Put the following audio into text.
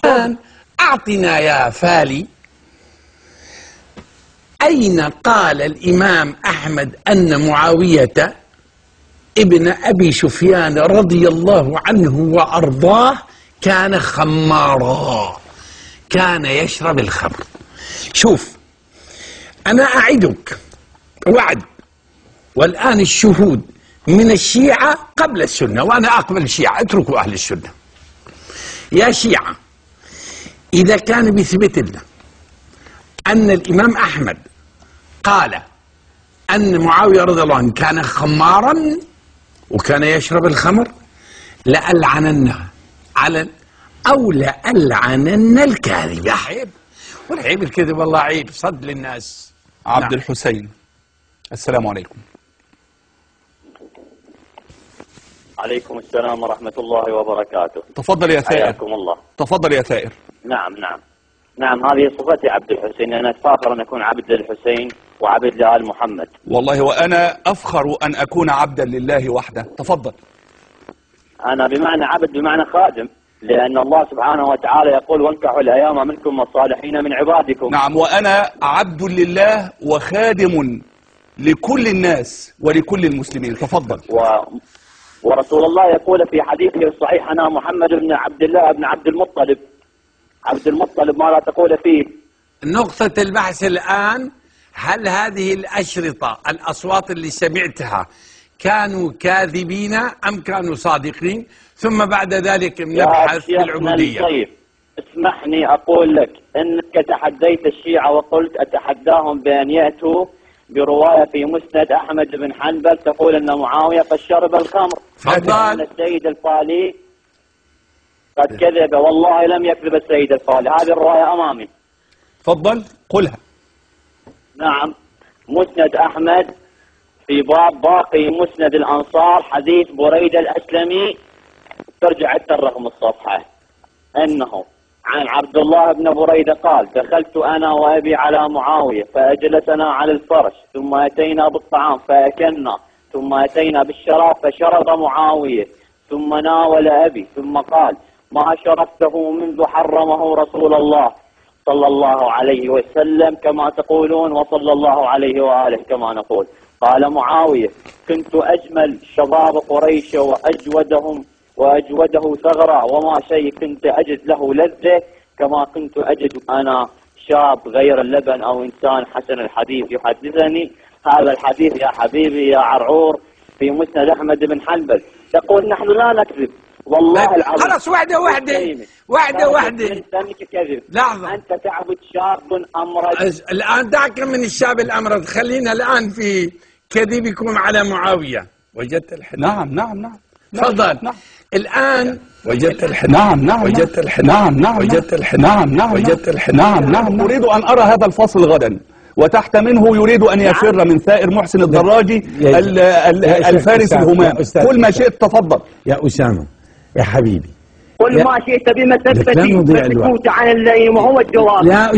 الآن أعطنا يا فالي، أين قال الإمام أحمد أن معاوية ابن أبي سفيان رضي الله عنه وأرضاه كان خمارا، كان يشرب الخمر؟ شوف، أنا أعدك وعد، والآن الشهود من الشيعة قبل السنة، وأنا أقبل الشيعة، اتركوا أهل السنة. يا شيعة، إذا كان بيثبت لنا أن الإمام أحمد قال أن معاوية رضي الله عنه كان خمارا وكان يشرب الخمر، لألعننه أو لألعنن الكاذب. عيب، والعيب الكذب، والله عيب، صد للناس. عبد الحسين، السلام عليكم. عليكم السلام ورحمة الله وبركاته. تفضل يا ثائر. حياكم الله. تفضل يا ثائر. نعم هذه صفتي عبد الحسين، أنا أتفاخر أن أكون عبد للحسين وعبد لآل محمد. والله وأنا أفخر أن أكون عبدا لله وحده. تفضل. أنا بمعنى عبد بمعنى خادم، لأن الله سبحانه وتعالى يقول: وانكحوا الأيام منكم والصالحين من عبادكم. نعم، وأنا عبد لله وخادم لكل الناس ولكل المسلمين. تفضل. ورسول الله يقول في حديثه الصحيح: أنا محمد بن عبد الله بن عبد المطلب. عبد المطلب ماذا تقول فيه؟ نقطة البحث الآن: هل هذه الأشرطة، الأصوات اللي سمعتها، كانوا كاذبين أم كانوا صادقين؟ ثم بعد ذلك نبحث في العبودية. طيب، اسمحني أقول لك أنك تحديت الشيعة وقلت: أتحداهم بأن يأتوا برواية في مسند أحمد بن حنبل تقول أن معاوية قد شرب الخمر. تفضل. السيد الفالي قد كذب، والله لم يكذب السيد الفالي، هذه الرواية أمامي. تفضل قلها. نعم، مسند أحمد في باب باقي مسند الأنصار، حديث بريدة الأسلمي، ترجع الرقم الصفحة، أنه عن عبد الله بن بريدة قال: دخلت أنا وأبي على معاوية فأجلسنا على الفرش، ثم أتينا بالطعام فأكلنا، ثم أتينا بالشراب فشرب معاوية، ثم ناول أبي، ثم قال: ما شربته منذ حرمه رسول الله صلى الله عليه وسلم كما تقولون، وصلى الله عليه وآله كما نقول. قال معاوية: كنت أجمل شباب قريش وأجوده ثغرا، وما شيء كنت أجد له لذة كما كنت أجد أنا شاب غير اللبن أو إنسان حسن الحديث يحدثني هذا الحديث يا حبيبي يا عرعور في مسند أحمد بن حنبل. تقول: نحن لا نكذب، والله العظيم. خلاص، واحدة. كذب. لحظة، أنت تعبد شاب أمرد. الآن دعك من الشاب الأمرد، خلينا الآن في كذبكم على معاوية. وجدت الحديث؟ نعم. تفضل. نعم. الآن وجدت الحديث؟ نعم. وجدت الحديث؟ نعم. وجدت الحديث؟ نعم. وجدت الحديث؟ نعم. أريد أن أرى هذا الفصل غدا، وتحت منه يريد أن يفر من ثائر محسن الدراجي الفارس الهمام. قل ما شئت. تفضل يا أسامة يا حبيبي، قل ما شئت بمثبتي، فسكوت عن اللئيم هو الجواب.